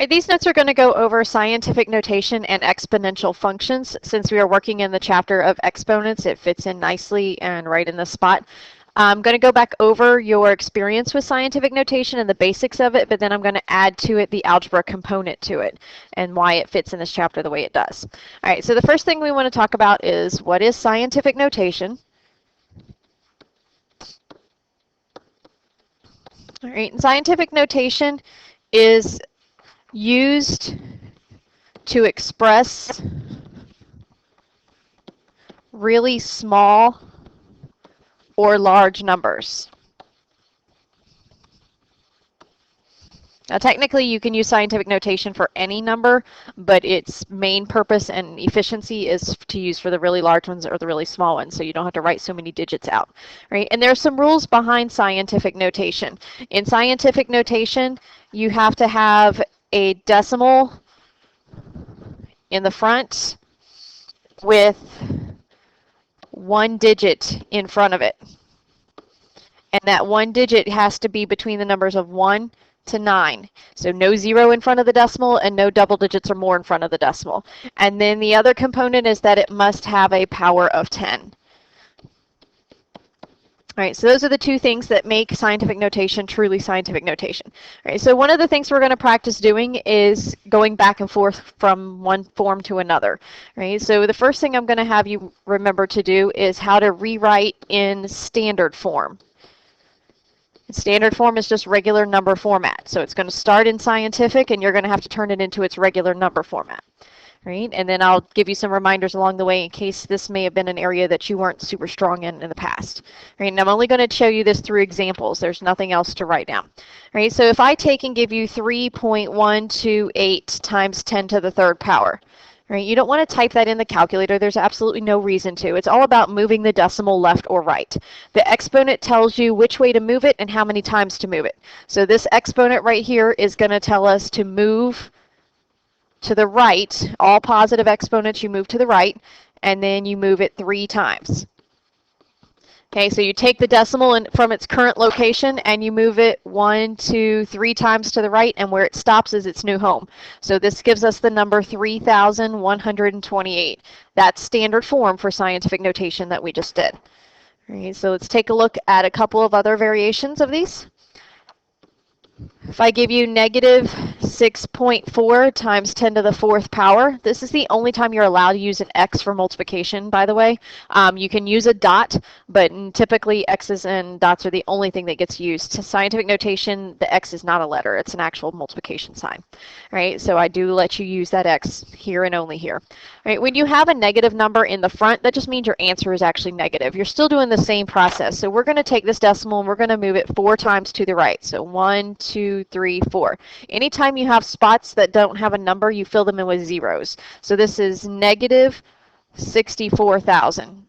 right, these notes are going to go over scientific notation and exponential functions. Since we are working in the chapter of exponents, it fits in nicely and right in the spot. I'm going to go back over your experience with scientific notation and the basics of it, but then I'm going to add to it the algebra component to it and why it fits in this chapter the way it does. All right, so the first thing we want to talk about is what is scientific notation? All right, and scientific notation is used to express really small or large numbers. Now, technically, you can use scientific notation for any number, but its main purpose and efficiency is to use for the really large ones or the really small ones, so you don't have to write so many digits out, right? And there are some rules behind scientific notation. In scientific notation, you have to have a decimal in the front with one digit in front of it. And that one digit has to be between the numbers of 1 to 9. So no 0 in front of the decimal and no double digits or more in front of the decimal. And then the other component is that it must have a power of 10. All right, so those are the two things that make scientific notation truly scientific notation. All right, so one of the things we're going to practice doing is going back and forth from one form to another. Right, so the first thing I'm going to have you remember to do is how to rewrite in standard form. Standard form is just regular number format. So it's going to start in scientific and you're going to have to turn it into its regular number format. Right? And then I'll give you some reminders along the way in case this may have been an area that you weren't super strong in the past. Right? And I'm only going to show you this through examples. There's nothing else to write down. Right? So if I take and give you 3.128 times 10 to the third power, right? You don't want to type that in the calculator. There's absolutely no reason to. It's all about moving the decimal left or right. The exponent tells you which way to move it and how many times to move it. So this exponent right here is going to tell us to move to the right. All positive exponents, you move to the right, and then you move it 3 times. Okay, so you take the decimal from its current location and you move it 1, 2, 3 times to the right, and where it stops is its new home. So this gives us the number 3,128. That's standard form for scientific notation that we just did. All right, so let's take a look at a couple of other variations of these. If I give you negative 6.4 times 10 to the fourth power, this is the only time you're allowed to use an x for multiplication, by the way. You can use a dot, but typically x's and dots are the only thing that gets used. To scientific notation, the x is not a letter. It's an actual multiplication sign. Right? So I do let you use that x here and only here. Right? When you have a negative number in the front, that just means your answer is actually negative. You're still doing the same process. So we're going to take this decimal and we're going to move it 4 times to the right. So 1, 2, 3, 4. Anytime you have spots that don't have a number, you fill them in with zeros. So this is negative 64,000.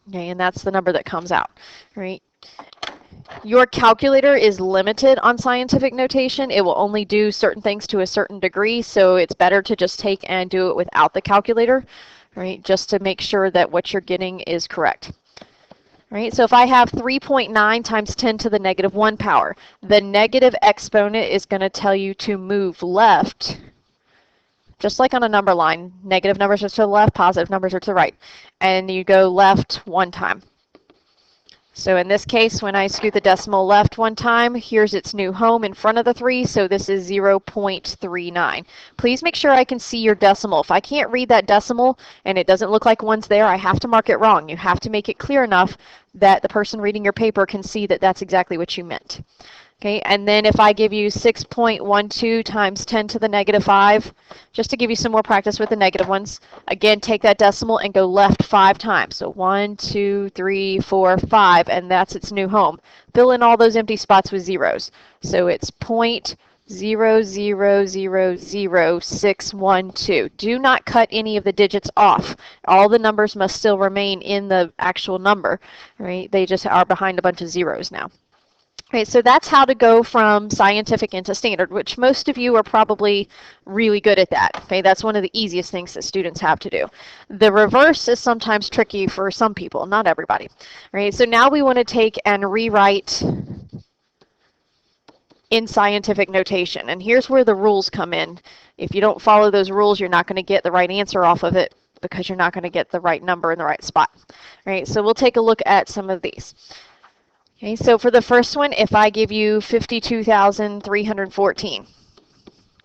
Okay, and that's the number that comes out. Right? Your calculator is limited on scientific notation. It will only do certain things to a certain degree, so it's better to just take and do it without the calculator, right? Just to make sure that what you're getting is correct. Right, so if I have 3.9 times 10 to the negative 1 power, the negative exponent is going to tell you to move left, just like on a number line. Negative numbers are to the left, positive numbers are to the right. And you go left 1 time. So in this case, when I scoot the decimal left 1 time, here's its new home in front of the 3, so this is 0.39. Please make sure I can see your decimal. If I can't read that decimal and it doesn't look like 1's there, I have to mark it wrong. You have to make it clear enough that the person reading your paper can see that that's exactly what you meant. Okay, and then if I give you 6.12 times 10 to the negative 5, just to give you some more practice with the negative ones, again, take that decimal and go left 5 times. So 1, 2, 3, 4, 5, and that's its new home. Fill in all those empty spots with zeros. So it's 0.0000612. Do not cut any of the digits off. All the numbers must still remain in the actual number, right? They just are behind a bunch of zeros now. Okay, so that's how to go from scientific into standard, which most of you are probably really good at that. Okay, that's one of the easiest things that students have to do. The reverse is sometimes tricky for some people, not everybody. Right, so now we want to take and rewrite in scientific notation. And here's where the rules come in. If you don't follow those rules, you're not going to get the right answer off of it because you're not going to get the right number in the right spot. All right, so we'll take a look at some of these. Okay, so for the first one, if I give you 52,314,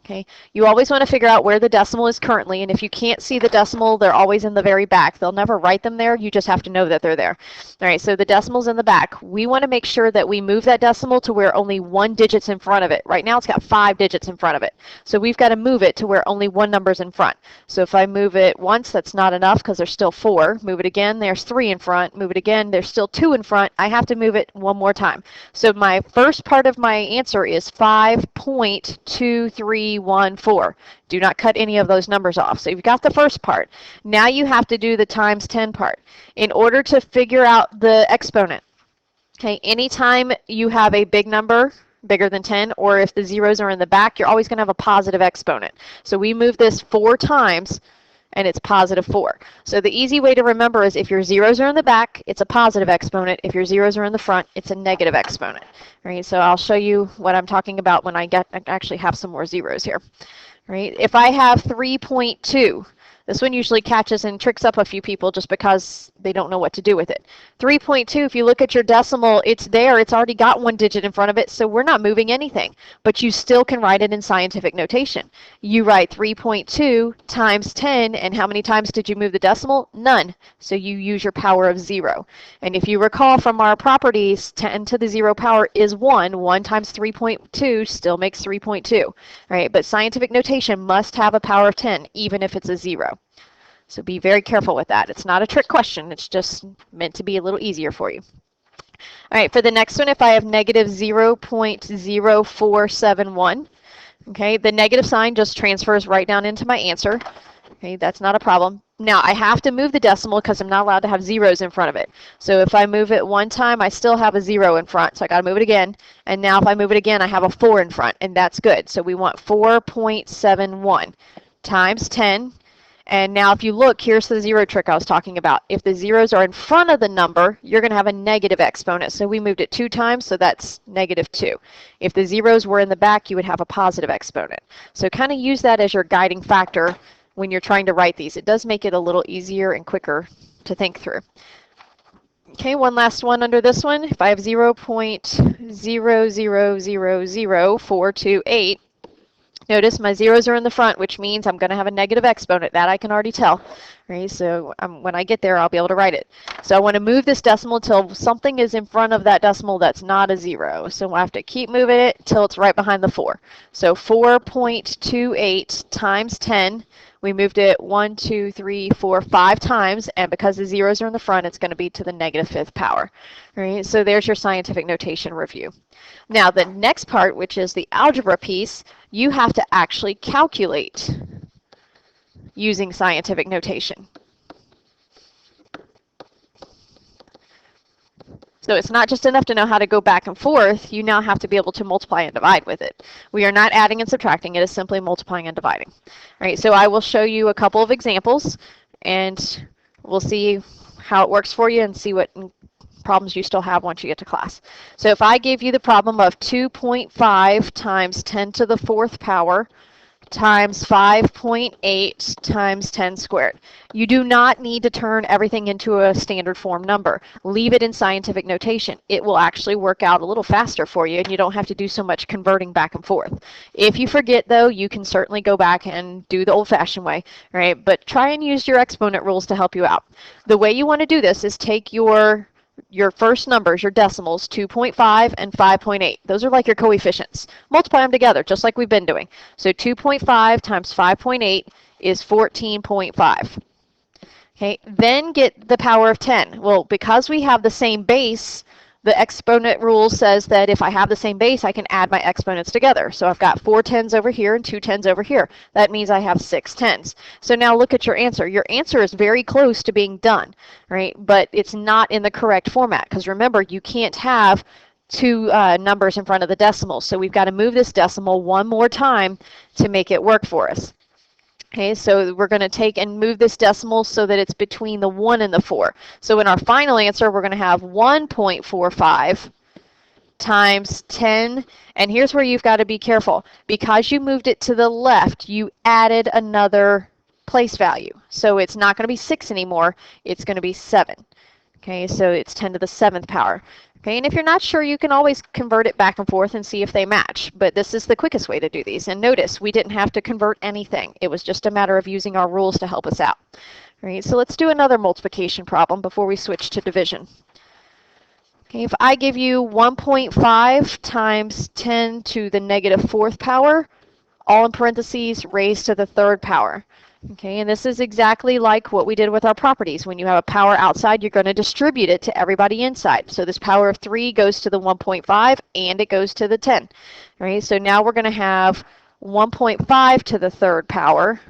okay, you always want to figure out where the decimal is currently, and if you can't see the decimal, they're always in the very back. They'll never write them there, you just have to know that they're there. All right, so the decimal's in the back. We want to make sure that we move that decimal to where only one digit's in front of it. Right now it's got 5 digits in front of it. So we've got to move it to where only one number's in front. So if I move it once, that's not enough because there's still 4. Move it again, there's 3 in front. Move it again, there's still 2 in front. I have to move it one more time. So my first part of my answer is 5.2314. Do not cut any of those numbers off. So you've got the first part. Now you have to do the times 10 part. In order to figure out the exponent, okay, anytime you have a big number, bigger than 10, or if the zeros are in the back, you're always going to have a positive exponent. So we move this 4 times, and it's positive 4. So the easy way to remember is if your zeros are in the back, it's a positive exponent. If your zeros are in the front, it's a negative exponent. All right, so I'll show you what I'm talking about when I actually have some more zeros here. All right, if I have 3.2, this one usually catches and tricks up a few people just because they don't know what to do with it. 3.2, if you look at your decimal, it's there. It's already got one digit in front of it, so we're not moving anything. But you still can write it in scientific notation. You write 3.2 times 10, and how many times did you move the decimal? None. So you use your power of 0. And if you recall from our properties, 10 to the 0 power is 1. 1 times 3.2 still makes 3.2. Right? But scientific notation must have a power of 10, even if it's a 0. So be very careful with that. It's not a trick question. It's just meant to be a little easier for you. All right, for the next one, if I have negative 0.0471, okay, the negative sign just transfers right down into my answer. Okay, that's not a problem. Now, I have to move the decimal because I'm not allowed to have zeros in front of it. So if I move it one time, I still have a 0 in front, so I got to move it again. And now if I move it again, I have a 4 in front, and that's good. So we want 4.71 times 10. And now if you look, here's the 0 trick I was talking about. If the zeros are in front of the number, you're going to have a negative exponent. So we moved it 2 times, so that's negative 2. If the zeros were in the back, you would have a positive exponent. So kind of use that as your guiding factor when you're trying to write these. It does make it a little easier and quicker to think through. Okay, one last one under this one. If I have 0.0000428, notice my zeros are in the front, which means I'm going to have a negative exponent. That I can already tell. Right? So when I get there, I'll be able to write it. So I want to move this decimal until something is in front of that decimal that's not a 0. So I have to keep moving it until it's right behind the 4. So 4.28 times 10. We moved it 1, 2, 3, 4, 5 times, and because the zeros are in the front, it's going to be to the negative 5th power. Right? So there's your scientific notation review. Now the next part, which is the algebra piece, you have to actually calculate using scientific notation. So it's not just enough to know how to go back and forth, you now have to be able to multiply and divide with it. We are not adding and subtracting, it is simply multiplying and dividing. All right, so I will show you a couple of examples and we'll see how it works for you and see what problems you still have once you get to class. So if I give you the problem of 2.5 times 10 to the 4th power times 5.8 times 10 squared. You do not need to turn everything into a standard form number. Leave it in scientific notation. It will actually work out a little faster for you, and you don't have to do so much converting back and forth. If you forget, though, you can certainly go back and do the old-fashioned way, right? But try and use your exponent rules to help you out. The way you want to do this is take your first numbers, your decimals, 2.5 and 5.8. Those are like your coefficients. Multiply them together, just like we've been doing. So 2.5 times 5.8 is 14.5. Okay, then get the power of 10. Well, because we have the same base, the exponent rule says that if I have the same base, I can add my exponents together. So I've got 4 tens over here and 2 tens over here. That means I have 6 tens. So now look at your answer. Your answer is very close to being done, right? But it's not in the correct format because remember, you can't have 2 numbers in front of the decimals. So we've got to move this decimal one more time to make it work for us. Okay, so we're going to take and move this decimal so that it's between the 1 and the 4. So in our final answer, we're going to have 1.45 times 10, and here's where you've got to be careful. Because you moved it to the left, you added another place value. So it's not going to be 6 anymore, it's going to be 7. Okay, so it's 10 to the 7th power. Okay, and if you're not sure, you can always convert it back and forth and see if they match. But this is the quickest way to do these. And notice, we didn't have to convert anything. It was just a matter of using our rules to help us out. All right, so let's do another multiplication problem before we switch to division. Okay, if I give you 1.5 times 10 to the negative 4th power, all in parentheses, raised to the 3rd power. Okay, and this is exactly like what we did with our properties. When you have a power outside, you're going to distribute it to everybody inside. So this power of 3 goes to the 1.5 and it goes to the 10. All right, so now we're going to have 1.5 to the 3rd power,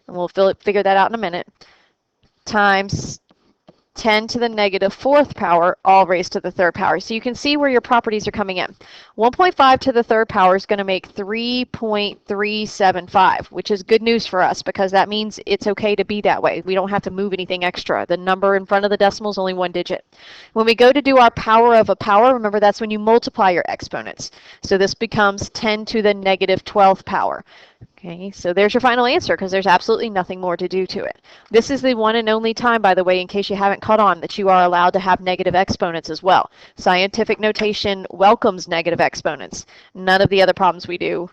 and we'll figure that out in a minute, times 10 to the negative 4th power, all raised to the 3rd power. So you can see where your properties are coming in. 1.5 to the 3rd power is going to make 3.375, which is good news for us because that means it's okay to be that way. We don't have to move anything extra. The number in front of the decimal is only 1 digit. When we go to do our power of a power, remember that's when you multiply your exponents. So this becomes 10 to the negative 12th power. Okay, so there's your final answer because there's absolutely nothing more to do to it. This is the one and only time, by the way, in case you haven't caught on, that you are allowed to have negative exponents as well. Scientific notation welcomes negative exponents. None of the other problems we do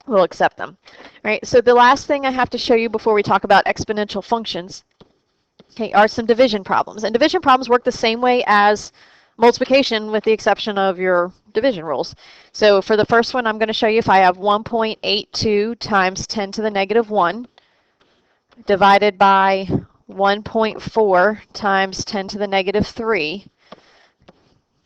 will accept them. All right, so the last thing I have to show you before we talk about exponential functions, okay, are some division problems. And division problems work the same way as multiplication with the exception of your division rules. So for the first one, I'm going to show you if I have 1.82 times 10 to the negative 1 divided by 1.4 times 10 to the negative 3.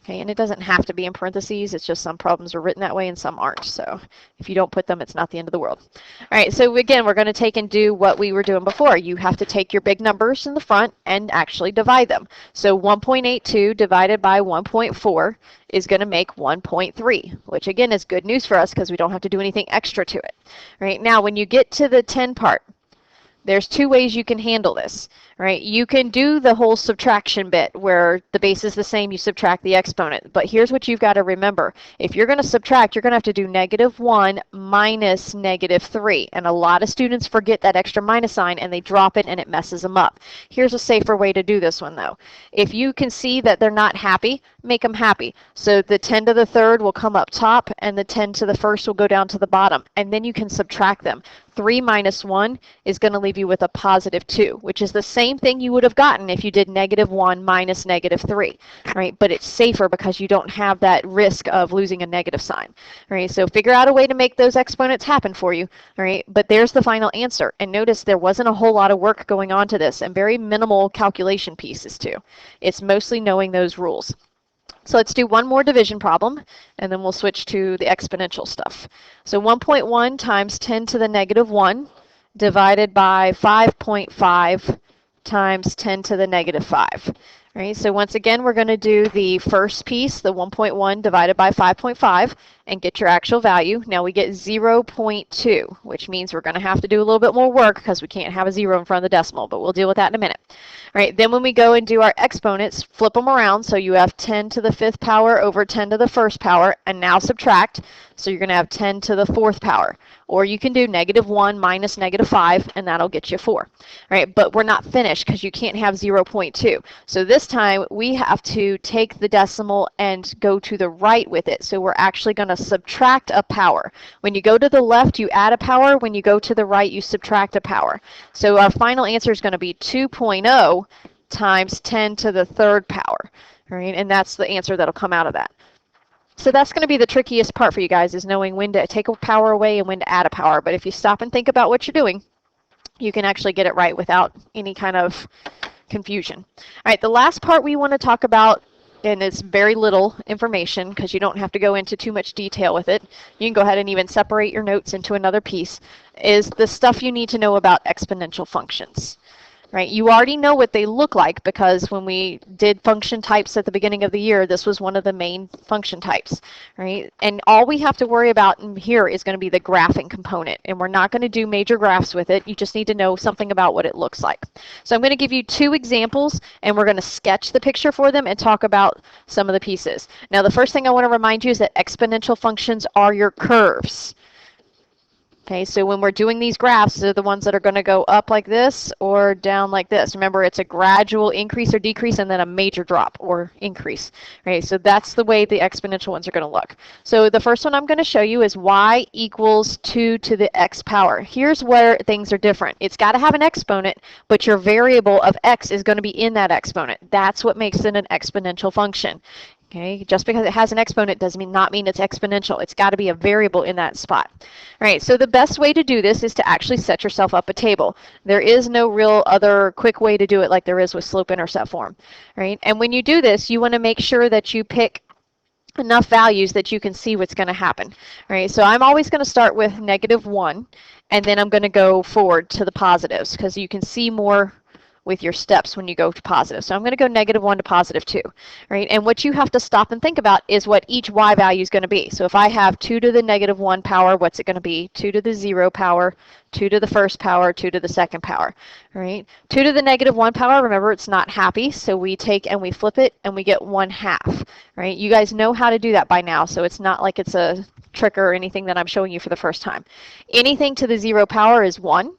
Okay, and it doesn't have to be in parentheses. It's just some problems are written that way and some aren't. So if you don't put them, it's not the end of the world. All right, so again, we're going to take and do what we were doing before. You have to take your big numbers in the front and actually divide them. So 1.82 divided by 1.4 is going to make 1.3, which again is good news for us because we don't have to do anything extra to it. All right, now when you get to the 10 part, there's 2 ways you can handle this, right? You can do the whole subtraction bit where the base is the same, you subtract the exponent. But here's what you've got to remember. If you're going to subtract, you're going to have to do negative 1 minus negative 3. And a lot of students forget that extra minus sign and they drop it and it messes them up. Here's a safer way to do this one though. If you can see that they're not happy, make them happy. So the 10 to the 3rd will come up top and the 10 to the 1st will go down to the bottom. And then you can subtract them. 3 minus 1 is going to leave you with a positive 2, which is the same thing you would have gotten if you did negative 1 minus negative 3, right? But it's safer because you don't have that risk of losing a negative sign, right? So figure out a way to make those exponents happen for you, right? But there's the final answer. And notice there wasn't a whole lot of work going on to this and very minimal calculation pieces too. It's mostly knowing those rules. So let's do one more division problem, and then we'll switch to the exponential stuff. So 1.1 times 10 to the negative 1 divided by 5.5 times 10 to the negative 5. Right, so once again, we're going to do the first piece, the 1.1 divided by 5.5, and get your actual value. Now we get 0.2, which means we're going to have to do a little bit more work because we can't have a 0 in front of the decimal, but we'll deal with that in a minute. All right, then when we go and do our exponents, flip them around. So you have 10 to the 5th power over 10 to the 1st power, and now subtract. So you're going to have 10 to the 4th power. Or you can do negative 1 minus negative 5, and that'll get you 4. All right, but we're not finished because you can't have 0.2. So this time we have to take the decimal and go to the right with it. So we're actually going to subtract a power. When you go to the left, you add a power. When you go to the right, you subtract a power. So our final answer is going to be 2.0 times 10 to the 3rd power. All right, and that's the answer that'll come out of that. So that's going to be the trickiest part for you guys, is knowing when to take a power away and when to add a power. But if you stop and think about what you're doing, you can actually get it right without any kind of confusion. All right, the last part we want to talk about, and it's very little information because you don't have to go into too much detail with it. You can go ahead and even separate your notes into another piece, is the stuff you need to know about exponential functions. right? You already know what they look like because when we did function types at the beginning of the year, this was one of the main function types, right? And all we have to worry about in here is going to be the graphing component, and we're not going to do major graphs with it. You just need to know something about what it looks like. So I'm going to give you two examples, and we're going to sketch the picture for them and talk about some of the pieces. Now, the first thing I want to remind you is that exponential functions are your curves. Okay, so when we're doing these graphs, they're the ones that are going to go up like this or down like this. Remember, it's a gradual increase or decrease and then a major drop or increase. Right, so that's the way the exponential ones are going to look. So the first one I'm going to show you is y equals 2 to the x power. Here's where things are different. It's got to have an exponent, but your variable of x is going to be in that exponent. That's what makes it an exponential function. Okay, just because it has an exponent does not mean it's exponential. It's got to be a variable in that spot. All right, so the best way to do this is to actually set yourself up a table. There is no real other quick way to do it like there is with slope-intercept form. Right, and when you do this, you want to make sure that you pick enough values that you can see what's going to happen. All right, so I'm always going to start with -1, and then I'm going to go forward to the positives because you can see more with your steps when you go to positive. So I'm going to go -1 to +2, right? And what you have to stop and think about is what each y value is going to be. So if I have 2 to the -1 power, what's it going to be? 2 to the 0 power, 2 to the first power, 2 to the second power, right? 2 to the -1 power, remember it's not happy, so we take and we flip it and we get 1/2, right? You guys know how to do that by now, so it's not like it's a trick or anything that I'm showing you for the first time. Anything to the 0 power is 1,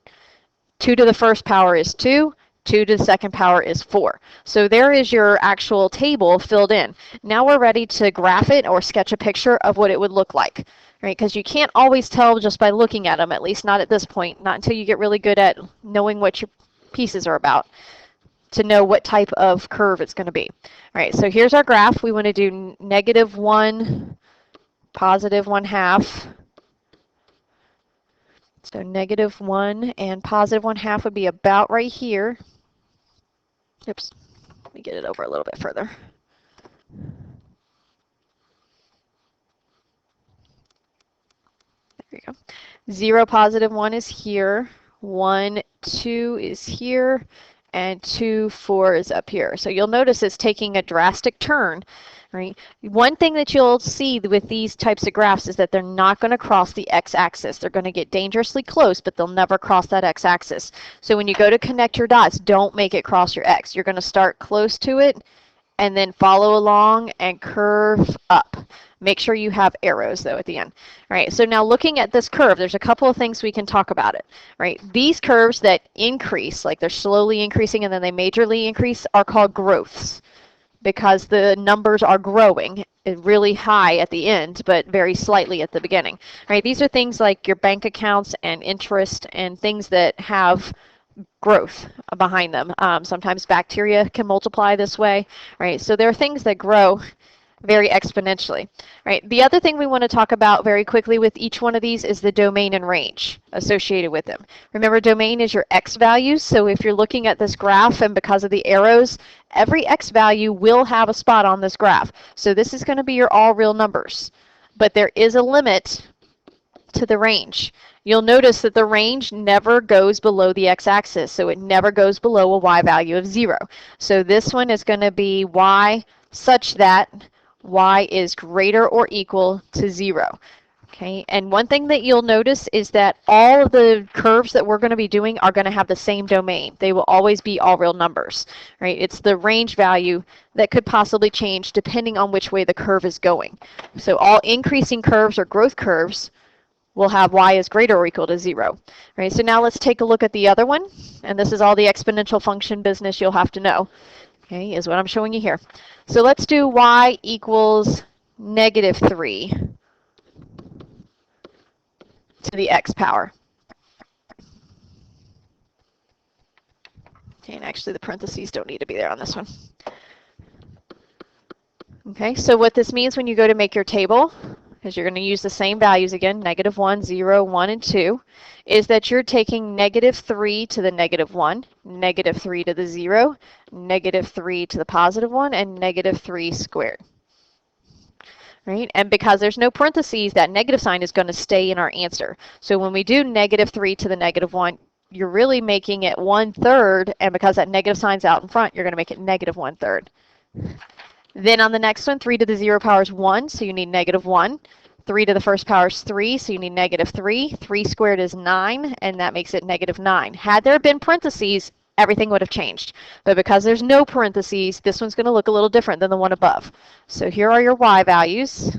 2 to the first power is 2, 2 to the second power is 4. So there is your actual table filled in. Now we're ready to graph it or sketch a picture of what it would look like, right? Because you can't always tell just by looking at them, at least not at this point, not until you get really good at knowing what your pieces are about to know what type of curve it's going to be. All right, so here's our graph. We want to do -1, +1/2. So -1 and +1/2 would be about right here. Oops, let me get it over a little bit further. There you go. 0, +1 is here. 1, 2 is here. And 2, 4 is up here. So you'll notice it's taking a drastic turn. Right? One thing that you'll see with these types of graphs is that they're not going to cross the x-axis. They're going to get dangerously close, but they'll never cross that x-axis. So when you go to connect your dots, don't make it cross your x. You're going to start close to it and then follow along and curve up. Make sure you have arrows, though, at the end. All right, so now looking at this curve, there's a couple of things we can talk about it. Right? These curves that increase, like they're slowly increasing and then they majorly increase, are called growths, because the numbers are growing really high at the end, but very slightly at the beginning. Right? These are things like your bank accounts and interest and things that have growth behind them. Sometimes bacteria can multiply this way. Right? So there are things that grow very exponentially. Right? The other thing we want to talk about very quickly with each one of these is the domain and range associated with them. Remember, domain is your x values, so if you're looking at this graph and because of the arrows, every x value will have a spot on this graph. So this is going to be your all real numbers. But there is a limit to the range. You'll notice that the range never goes below the x-axis, so it never goes below a y value of 0. So this one is going to be y such that y is greater or equal to 0. Okay, and one thing that you'll notice is that all of the curves that we're going to be doing are going to have the same domain. They will always be all real numbers, right? It's the range value that could possibly change depending on which way the curve is going. So all increasing curves or growth curves will have y is greater or equal to 0. Right, so now let's take a look at the other one, and this is all the exponential function business you'll have to know. Okay, is what I'm showing you here. So let's do y equals -3 to the x power. Okay, and actually the parentheses don't need to be there on this one. Okay, so what this means when you go to make your table, because you're going to use the same values again, -1, 0, 1, and 2, is that you're taking -3 to the -1, -3 to the 0, -3 to the +1, and -3 squared. Right? And because there's no parentheses, that negative sign is going to stay in our answer. So when we do -3 to the -1, you're really making it 1/3, and because that negative sign's out in front, you're going to make it negative 1/3. Then on the next one, 3 to the 0 power is 1, so you need negative 1. 3 to the first power is 3, so you need negative 3. 3 squared is 9, and that makes it negative 9. Had there been parentheses, everything would have changed. But because there's no parentheses, this one's going to look a little different than the one above. So here are your y values.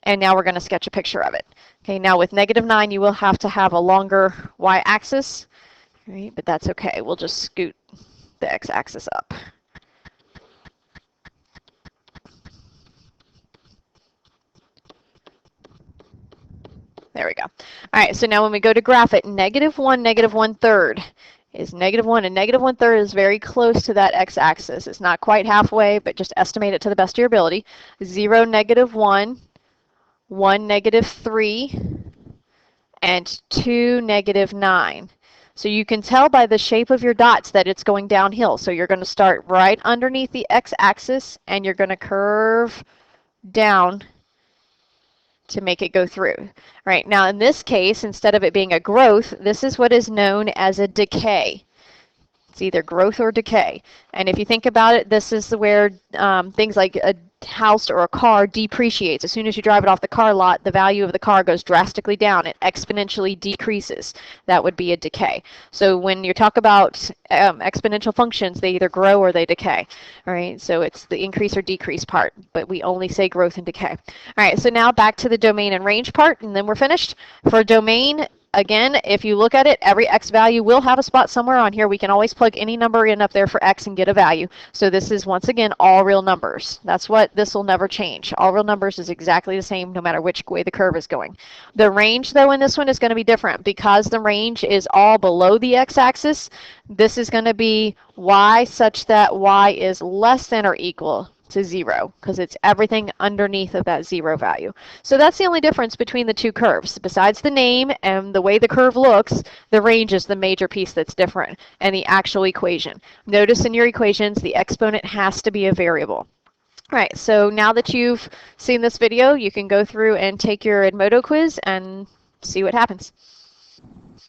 And now we're going to sketch a picture of it. Okay, now with negative 9, you will have to have a longer y-axis, right? But that's okay. We'll just scoot the x-axis up. There we go. All right, so now when we go to graph it, negative 1, negative 1/3 is negative 1, and negative 1/3 is very close to that x-axis. It's not quite halfway, but just estimate it to the best of your ability. 0, negative 1, 1, negative 3, and 2, negative 9. So you can tell by the shape of your dots that it's going downhill. So you're going to start right underneath the x-axis, and you're going to curve down to make it go through. Right, now in this case, instead of it being a growth, this is what is known as a decay. It's either growth or decay. And if you think about it, this is where things like a house or a car depreciates. As soon as you drive it off the car lot, the value of the car goes drastically down. It exponentially decreases. That would be a decay. So when you talk about exponential functions, they either grow or they decay. All right, so it's the increase or decrease part, but we only say growth and decay. All right, so now back to the domain and range part, and then we're finished. For domain, again, if you look at it, every x value will have a spot somewhere on here. We can always plug any number in up there for x and get a value. So this is, once again, all real numbers. That's what this will never change. All real numbers is exactly the same no matter which way the curve is going. The range, though, in this one is going to be different. Because the range is all below the x-axis, this is going to be y such that y is less than or equal to 0, because it's everything underneath of that 0 value. So that's the only difference between the two curves. Besides the name and the way the curve looks, the range is the major piece that's different, and the actual equation. Notice in your equations, the exponent has to be a variable. All right, so now that you've seen this video, you can go through and take your Edmodo quiz and see what happens.